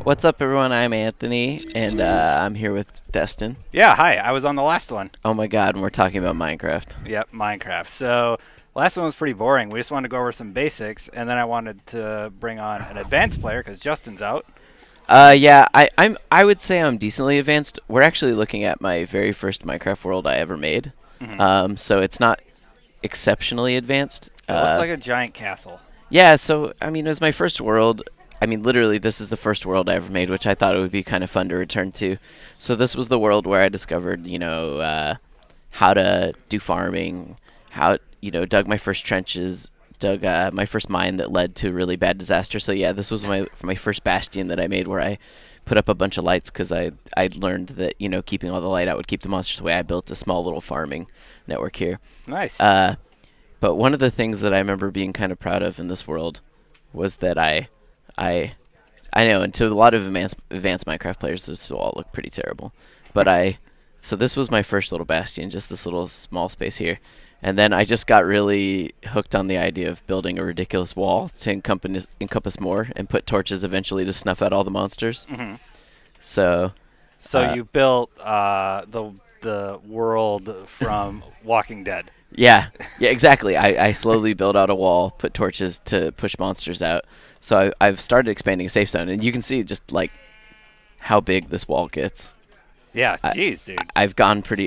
What's up, everyone? I'm Anthony, and I'm here with Destin. Yeah, hi. I was on the last one. Oh my god, and we're talking about Minecraft. Yep, Minecraft. So, last one was pretty boring. We just wanted to go over some basics, and then I wanted to bring on an advanced player because Justin's out. Yeah, I would say I'm decently advanced. We're actually looking at my very first Minecraft world I ever made. Hmm. So it's not exceptionally advanced. It looks like a giant castle. Yeah, so I mean, it was my first world. I mean, literally, this is the first world I ever made, which I thought it would be kind of fun to return to. So this was the world where I discovered, how to do farming, how dug my first trenches, dug my first mine that led to a really bad disaster. So yeah, this was my first bastion that I made, where I put up a bunch of lights because I'd learned that keeping all the light out would keep the monsters away. I built a small little farming network here. Nice. But one of the things that I remember being kind of proud of in this world was that I I know, and to a lot of advanced Minecraft players, this will all look pretty terrible. But so this was my first little bastion, just this little small space here. And then I just got really hooked on the idea of building a ridiculous wall to encompass more and put torches eventually to snuff out all the monsters. Hmm. So, So you built the world from Walking Dead. yeah, yeah, exactly. I slowly built out a wall, put torches to push monsters out. So I've started expanding a safe zone, and you can see just like how big this wall gets. Yeah, I, jeez, dude.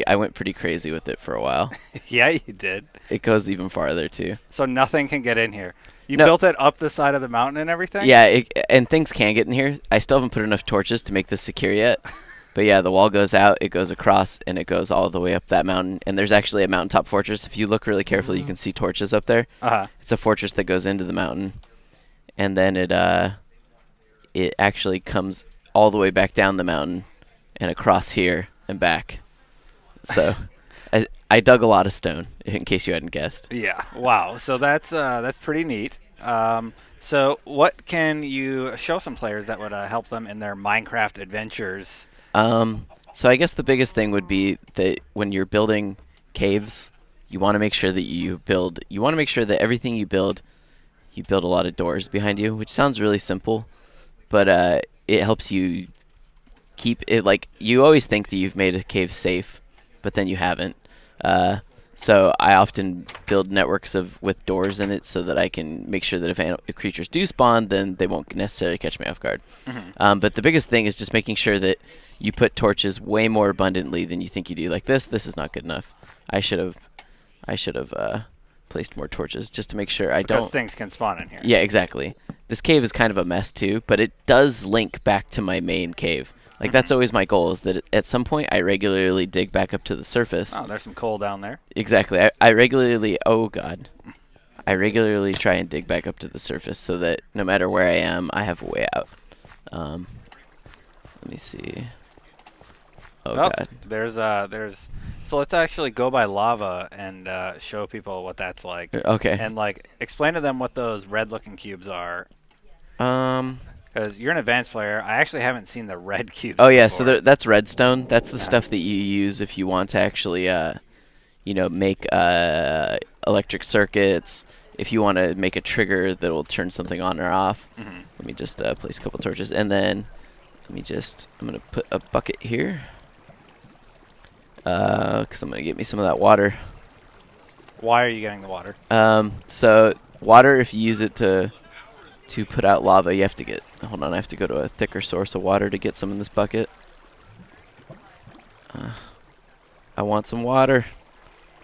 I went pretty crazy with it for a while. Yeah, you did. It goes even farther too. So nothing can get in here. You No, built it up the side of the mountain and everything? yeah, and things can get in here. I still haven't put enough torches to make this secure yet. But yeah, the wall goes out, it goes across, and it goes all the way up that mountain. And there's actually a mountaintop fortress. If you look really carefully, you can see torches up there. Uh-huh. It's a fortress that goes into the mountain, and then it actually comes all the way back down the mountain and across here and back. So I dug a lot of stone, in case you hadn't guessed. Yeah. Wow. So that's pretty neat. So what can you show some players that would help them in their Minecraft adventures? So I guess the biggest thing would be that when you're building caves, you want to make sure that you want to make sure that everything you build a lot of doors behind you, which sounds really simple, but it helps you keep it, like, you always think that you've made a cave safe, but then you haven't. So I often build networks with doors in it so that I can make sure that if creatures do spawn, then they won't necessarily catch me off guard. Hmm. But the biggest thing is just making sure that you put torches way more abundantly than you think you do. Like this is not good enough. I should have placed more torches just to make sure I Because don't. things can spawn in here. Yeah, exactly. This cave is kind of a mess too, but it does link back to my main cave. Like, that's always my goal, is that at some point I regularly dig back up to the surface. Oh, there's some coal down there. Exactly. I regularly, oh god, I regularly try and dig back up to the surface so that no matter where I am, I have a way out. Let me see. Oh god. There's. So let's actually go by lava and show people what that's like. Okay. And like explain to them what those red-looking cubes are. Um. Because you're an advanced player. I actually haven't seen the red cubes. Oh yeah. Before. So that's redstone. That's the Yeah. stuff that you use if you want to actually, make electric circuits. If you want to make a trigger that will turn something on or off. Hmm. Let me just place a couple torches, and then I'm gonna put a bucket here. Because I'm gonna get me some of that water. Why are you getting the water? So water, if you use it to put out lava, you have to get. Hold on, I have to go to a thicker source of water to get some in this bucket. I want some water,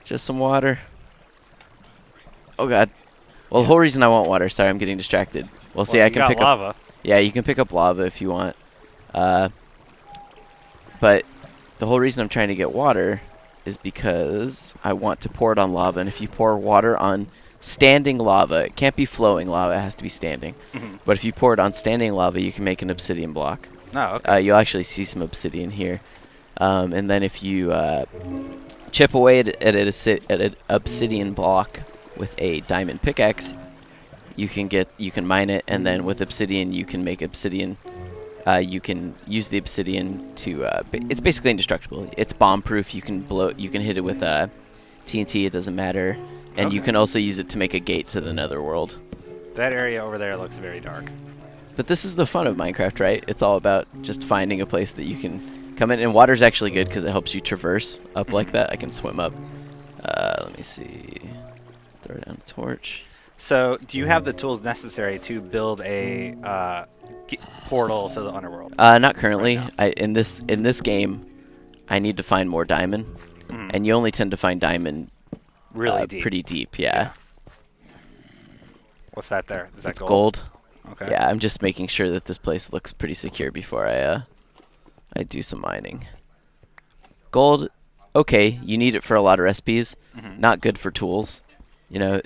just some water. Oh god. Well, the whole reason I want water. Sorry, I'm getting distracted. Well, see, Well, I you can got pick up. lava. Yeah, you can pick up lava if you want. But the whole reason I'm trying to get water is because I want to pour it on lava. And if you pour water on standing lava, it can't be flowing lava, it has to be standing. Hmm. But if you pour it on standing lava, you can make an obsidian block. Oh, okay. You'll actually see some obsidian here. And then if you chip away at an obsidian block with a diamond pickaxe, you can mine it, and then with obsidian you can make obsidian. You can use the obsidian to. It's basically indestructible. It's bomb proof. You can hit it with TNT. It doesn't matter, and you Okay. can also use it to make a gate to the nether world. That area over there looks very dark. But this is the fun of Minecraft, right? It's all about just finding a place that you can come in. And water's actually good because it helps you traverse up like Mhm. that. I can swim up. Let me see. Throw down a torch. So, do you have the tools necessary to build a portal to the underworld Not right currently. now? In this game, I need to find more diamond, Mm. and you only tend to find diamond Really deep. pretty deep. Yeah, Yeah. What's that there? Is that it's gold? gold. Okay. Yeah, I'm just making sure that this place looks pretty secure before I do some mining. Gold, okay, you need it for a lot of recipes. Hmm. Not good for tools. You know,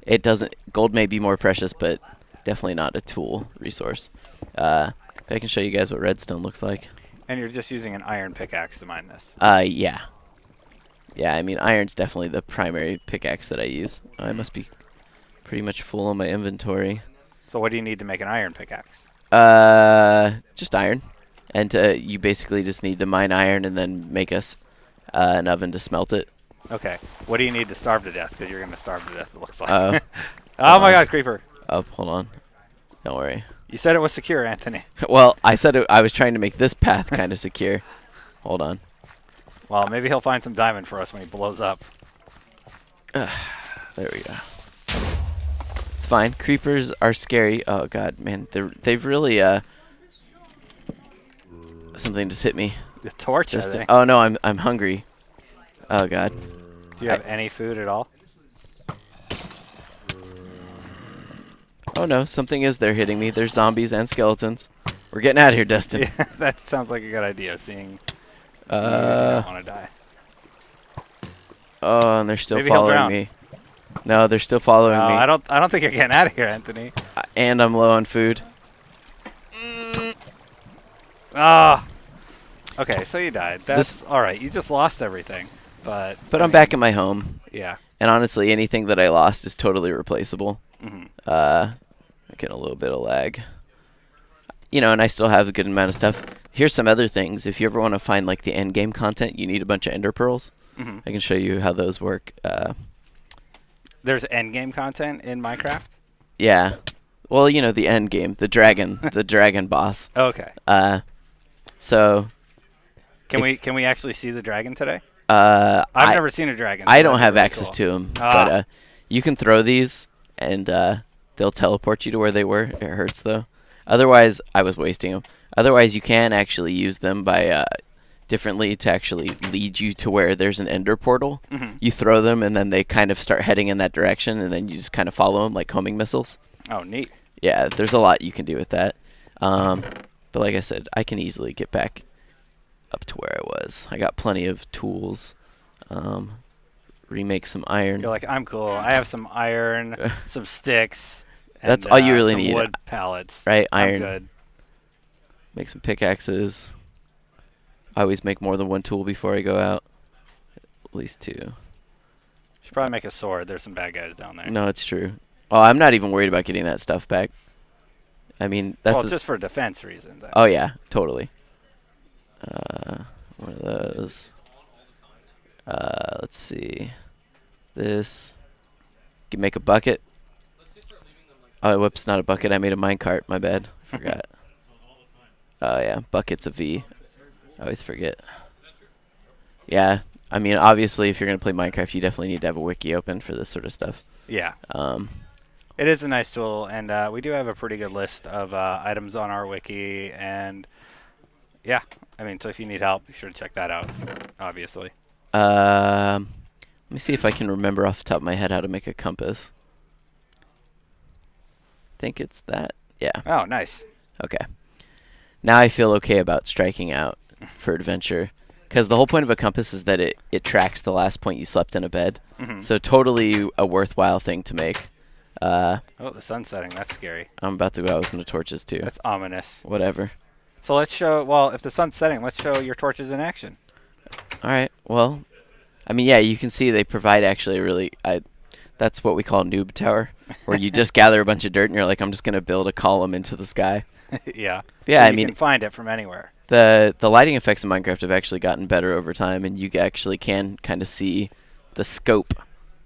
it doesn't. Gold may be more precious, but definitely not a tool resource. If I can show you guys what redstone looks like. And you're just using an iron pickaxe to mine this. Yeah. Yeah, I mean, iron's definitely the primary pickaxe that I use. I must be pretty much full on my inventory. So, what do you need to make an iron pickaxe? Just iron. And you basically just need to mine iron and then make us an oven to smelt it. Okay. What do you need to starve to death? Because you're going to starve to death, it looks like. Oh. Oh my god, creeper. Oh, hold on. Don't worry. You said it was secure, Anthony. Well, I said I was trying to make this path kind of secure. Hold on. Well, maybe he'll find some diamond for us when he blows up. There we go. It's fine. Creepers are scary. Oh god, man, they've really something just hit me. The torch, Just I think. oh no, I'm hungry. Oh god. Do you have any food at all? Oh no, something is there hitting me. There's zombies and skeletons. We're getting out of here, Destin. Yeah, that sounds like a good idea, seeing you Uh don't want to die. oh, and they're still Maybe he'll following drown. me. No, they're still following No, me. I don't think you're getting out of here, Anthony. And I'm low on food. Ah. Okay, so you died. That's all right. You just lost everything, but But I I'm mean, back in my home. Yeah. And honestly, anything that I lost is totally replaceable. Hmm. I'm getting a little bit of lag. You know, and I still have a good amount of stuff. Here's some other things. If you ever want to find like the end game content, you need a bunch of ender pearls. Hmm. I can show you how those work. There's end game content in Minecraft. Yeah. Well, you know, the end game, the dragon boss. Okay. So Can we actually see the dragon today? I've I've never seen a dragon. I so don't that'd be have really access cool. to them, Ah. but you can throw these, and they'll teleport you to where they were. It hurts though. Otherwise, I was wasting them. Otherwise, you can actually use them by differently to actually lead you to where there's an ender portal. Mhm. You throw them, and then they kind of start heading in that direction, and then you just kind of follow them like homing missiles. Oh, neat. Yeah, there's a lot you can do with that. But like I said, I can easily get back up to where I was. I got plenty of tools. Remake some iron. You're like, I'm cool. I have some iron, some sticks. And, That's all you really some need. Wood pallets. Right, I'm iron. good. Make some pickaxes. I always make more than one tool before I go out. At least two. Should probably make a sword. There's some bad guys down there. No, it's true. Oh, I'm not even worried about getting that stuff back. I mean, that's Well, the just for defense reasons. oh yeah, totally. One of those. Let's see. This. Can make a bucket. Oh, whoops, not a bucket. I made a minecart. My bad. Forgot. Oh yeah, bucket's a V. I always forget. Yeah, I mean, obviously, if you're gonna play Minecraft, you definitely need to have a wiki open for this sort of stuff. Yeah. Um, It is a nice tool, and we do have a pretty good list of items on our wiki, and yeah, I mean, so if you need help, be sure to check that out, obviously. let me see if I can remember off the top of my head how to make a compass. Think it's that. Yeah. Oh, nice. Okay. Now I feel okay about striking out for adventure. Because the whole point of a compass is that it tracks the last point you slept in a bed. Hmm. So totally a worthwhile thing to make. Oh, the sun's setting. That's scary. I'm about to go out with my torches too. That's ominous. Whatever. So let's show, well, if the sun's setting, let's show your torches in action. Alright, well, I mean, yeah, you can see they provide actually a really... that's what we call a noob tower, where you just gather a bunch of dirt and you're like, I'm just going to build a column into the sky. Yeah. Yeah, So I you mean... can find it from anywhere. The lighting effects in Minecraft have actually gotten better over time, and you actually can kind of see the scope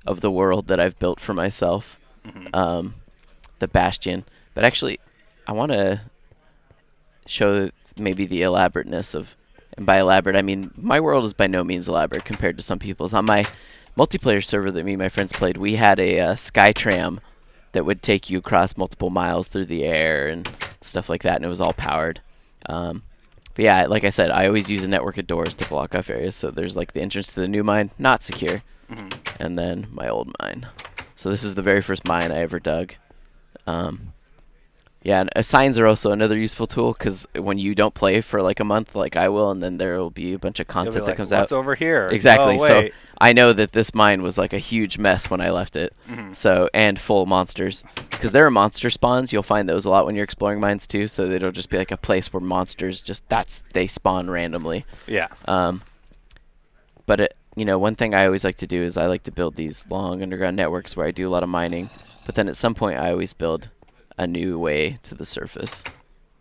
of the world that I've built for myself. Hmm. The Bastion. But actually, I want to show maybe the elaborateness of, and by elaborate I mean my world is by no means elaborate compared to some people's. On my multiplayer server that me and my friends played, we had a sky tram that would take you across multiple miles through the air and stuff like that, and it was all powered. But yeah, like I said, I always use a network of doors to block off areas. So there's like the entrance to the new mine, not secure, and then my old mine. So this is the very first mine I ever dug. Yeah, and signs are also another useful tool because when you don't play for like a month, like I will, and then there will be a bunch of You'll be content like, that comes what's out. over here? Exactly. Oh, So wait. I know that this mine was like a huge mess when I left it. So and full of monsters because there are monster spawns. You'll find those a lot when you're exploring mines too. So it'll just be like a place where monsters they spawn randomly. Yeah. But one thing I always like to do is I like to build these long underground networks where I do a lot of mining. But then at some point I always build a new way to the surface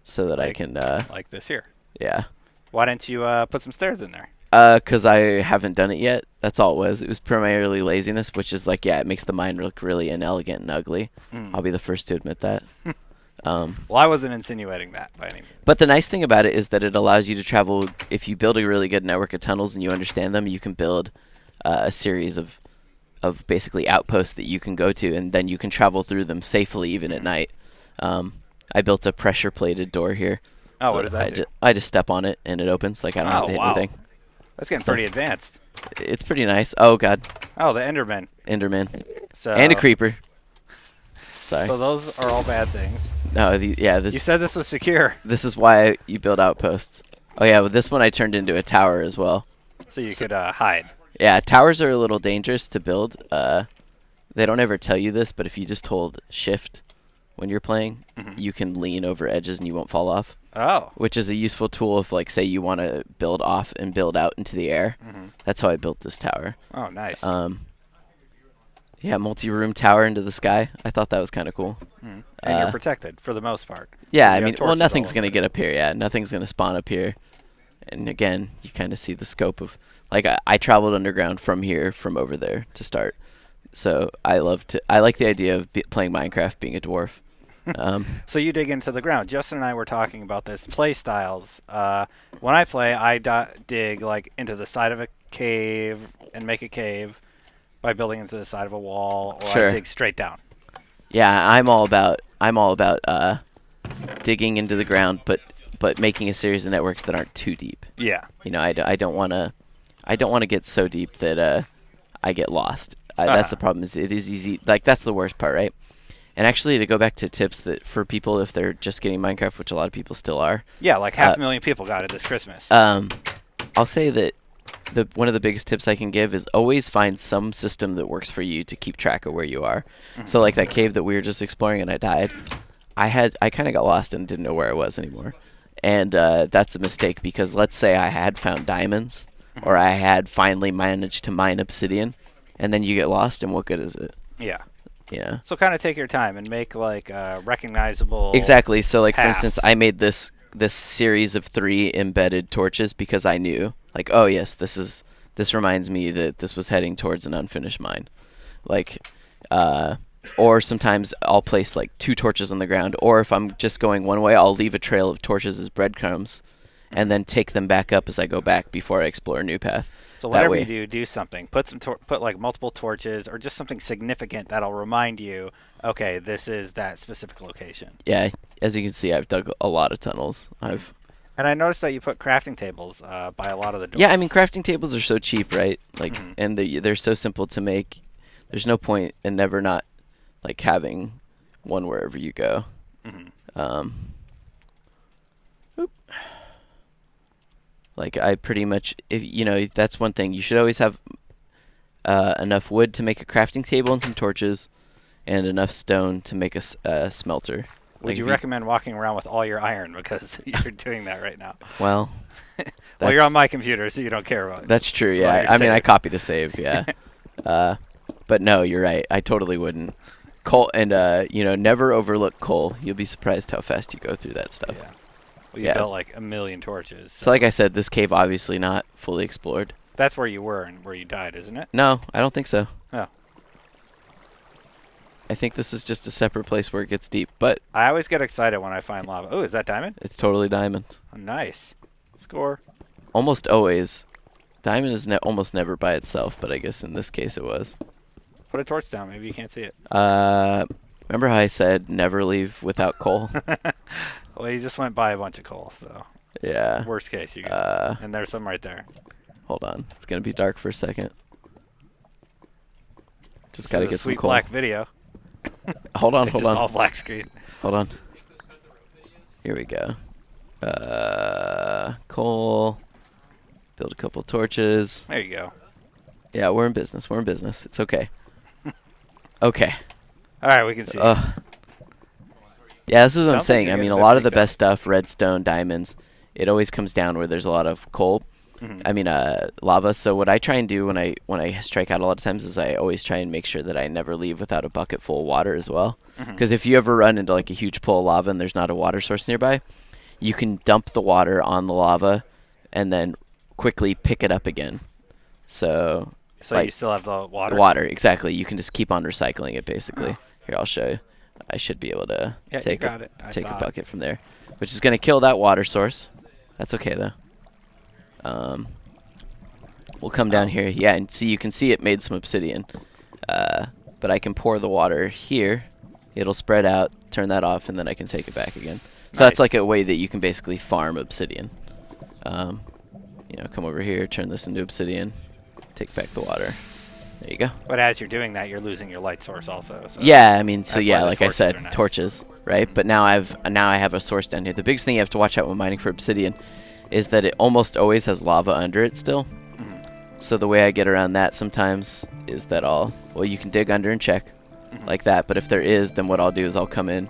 so that I can like this here. yeah. Why didn't you put some stairs in there? Because I haven't done it yet. That's all it was. It was primarily laziness, which is like, yeah, it makes the mine look really inelegant and ugly. I'll be the first to admit that. Well, I wasn't insinuating that by any means. But the nice thing about it is that it allows you to travel. If you build a really good network of tunnels and you understand them, you can build a series of basically outposts that you can go to, and then you can travel through them safely even at night. I built a pressure-plated door here. Oh, So what does that do? I just step on it and it opens. Like I don't have to hit anything. That's getting So- pretty advanced. It's pretty nice. Oh god, Oh, the Enderman. Enderman So, and a creeper. Sorry. So those are all bad things. No, You this said this was secure, this is why you build outposts. Oh yeah, well, this one I turned into a tower as well. so you could hide. Yeah, towers are a little dangerous to build. They don't ever tell you this, but if you just hold shift when you're playing, you can lean over edges and you won't fall off, Oh. which is a useful tool if, like, say you want to build off and build out into the air. That's how I built this tower. Oh, nice. Yeah, multi-room tower into the sky. I thought that was kind of cool. And you're protected for the most part. Yeah, 'Cause I you mean, have well, torches nothing's all going to over. get up here. Yeah, nothing's going to spawn up here. And again, you kind of see the scope of, like, I traveled underground from here, from over there to start. So I like the idea of playing Minecraft being a dwarf. So you dig into the ground. Justin and I were talking about this play styles. When I play, I dig like into the side of a cave and make a cave by building into the side of a wall, or Sure. I dig straight down. Yeah, I'm all about digging into the ground, but making a series of networks that aren't too deep. Yeah. I don't want to get so deep that I get lost. That's the problem. Is it is easy. Like that's the worst part, right? And actually, to go back to tips that for people if they're just getting Minecraft, which a lot of people still are, Yeah, like 500,000 people got it this Christmas. I'll say that one of the biggest tips I can give is always find some system that works for you to keep track of where you are. So like that cave that we were just exploring and I died, I kind of got lost and didn't know where I was anymore. And that's a mistake because let's say I had found diamonds or I had finally managed to mine obsidian, and then you get lost, and what good is it? Yeah. Yeah. So kind of take your time and make like recognizable. Exactly. So like for paths. instance, I made this series of 3 embedded torches because I knew like, oh yes, this reminds me that this was heading towards an unfinished mine. Like or sometimes I'll place like 2 torches on the ground, or if I'm just going one way, I'll leave a trail of torches as breadcrumbs and then take them back up as I go back before I explore a new path. So That whatever way- you do something. Put like multiple torches or just something significant that'll remind you. Okay, this is that specific location. Yeah, as you can see, I've dug a lot of tunnels. And I noticed that you put crafting tables by a lot of the doors. Yeah, I mean, crafting tables are so cheap, right? Like, and they're so simple to make. There's no point in never not like having one wherever you go. Oop. Like I pretty much, if that's one thing. You should always have enough wood to make a crafting table and some torches, and enough stone to make a smelter. Would Like, you if recommend walking around with all your iron because you're doing that right now? Well, Well, you're on my computer, so you don't care about it. that's true. Well, Yeah, you're I mean, I safe. copied a save. Yeah, but no, you're right. I totally wouldn't. Coal and never overlook coal. You'll be surprised how fast you go through that stuff. Yeah. Well, you Yeah. built like 1,000,000 torches. So like I said, this cave obviously not fully explored. That's where you were and where you died, isn't it? No, I don't think so. Oh. I think this is just a separate place where it gets deep, but I always get excited when I find lava. Oh, is that diamond? it's totally diamond. Oh, nice. Score. Almost always. Diamond is almost never by itself, but I guess in this case it was. Put a torch down. Maybe you can't see it. Remember how I said never leave without coal? Well, you just went by a bunch of coal, so Yeah. worst case you get. And there's some right there. Hold on. It's going to be dark for a second. Just This got to is a get some sweet coal. black video. Hold on, It's hold just on. all black screen. Hold on. Here we go. Coal. Build a couple torches. There you go. Yeah, we're in business. We're in business. It's okay. Okay. All right, we can see. Yeah, this is what I'm Sounds like saying. you're I mean, getting a a bit lot of the freaked out. best stuff, redstone, diamonds, it always comes down where there's a lot of coal. Mhm. I mean, lava. So what I try and do when I strike out a lot of times is I always try and make sure that I never leave without a bucket full of water as well. Mhm. Because if you ever run into like a huge pool of lava and there's not a water source nearby, you can dump the water on the lava and then quickly pick it up again. So So like, you still have the water? water, exactly. You can just keep on recycling it basically. Here, I'll show you. I should be able to Yeah, take you got it. I take a thought. bucket from there, which is going to kill that water source. That's okay though. We'll come down here. Yeah, and see, you can see it made some obsidian. But I can pour the water here. It'll spread out, turn that off, and then I can take it back again. So Nice. that's like a way that you can basically farm obsidian. Come over here, turn this into obsidian, take back the water. There you go. But as you're doing that, you're losing your light source also. So Yeah, I mean, so that's yeah, why the like I torches said, are nice. torches, right? But now I have a source down here. The biggest thing you have to watch out when mining for obsidian is that it almost always has lava under it still. Mhm. So the way I get around that sometimes is that you can dig under and check like that. But if there is, then what I'll do is I'll come in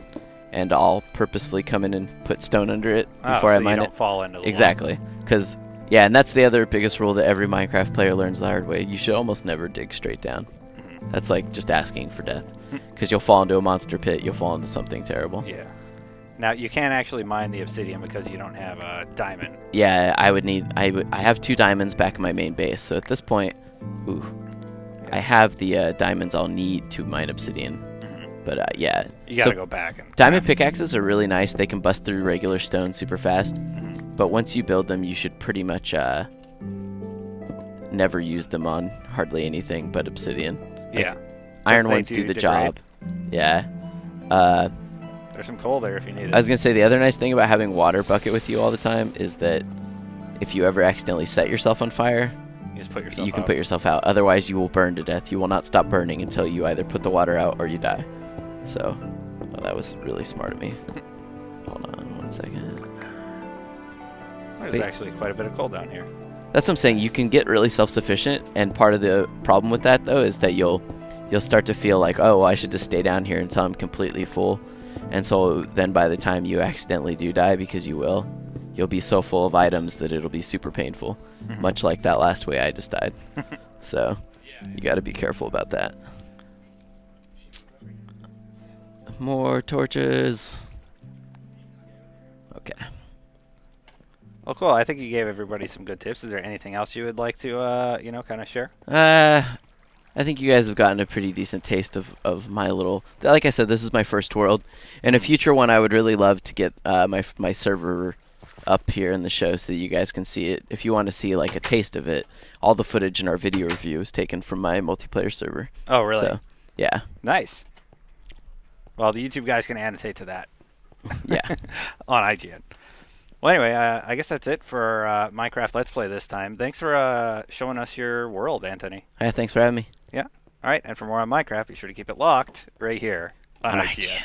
and I'll purposefully come in and put stone under it before so I you mine don't it. fall into the Exactly, because yeah, and that's the other biggest rule that every Minecraft player learns the hard way. You should almost never dig straight down. Mhm. That's like just asking for death, because you'll fall into a monster pit. You'll fall into something terrible. Yeah. Now you can't actually mine the obsidian because you don't have a diamond. Yeah, I have 2 diamonds back in my main base. So at this point, I have the diamonds I'll need to mine obsidian. Mhm. But yeah, You gotta so go back and diamond pickaxes are really nice. They can bust through regular stone super fast. Mhm. But once you build them, you should pretty much never use them on hardly anything but obsidian. Like, Yeah. iron they ones do the degrade. job. Yeah. There's some coal there if you need it. I was gonna say the other nice thing about having water bucket with you all the time is that if you ever accidentally set yourself on fire, You just put yourself you can out. put yourself out. Otherwise, you will burn to death. You will not stop burning until you either put the water out or you die. So, that was really smart of me. Hold on 1 second. There's Wait. actually quite a bit of coal down here. That's what I'm saying. You can get really self-sufficient, and part of the problem with that though is that you'll start to feel like, oh, well, I should just stay down here until I'm completely full. And so then by the time you accidentally do die, because you'll be so full of items that it'll be super painful, Mhm. much like that last way I just died. So you got to be careful about that. More torches. Okay. Well, cool. I think you gave everybody some good tips. Is there anything else you would like to, kind of share? I think you guys have gotten a pretty decent taste of my little. Like I said, this is my first world. In a future one, I would really love to get my server up here in the show so that you guys can see it. If you want to see like a taste of it, all the footage in our video review is taken from my multiplayer server. Oh, really? So, yeah, Nice. Well, the YouTube guys can annotate to that yeah. on IGN. Well, anyway, I guess that's it for Minecraft Let's Play this time. Thanks for showing us your world, Anthony. Thanks for having me. Yeah. All right, and for more on Minecraft, be sure to keep it locked right here on On IGN. IGN.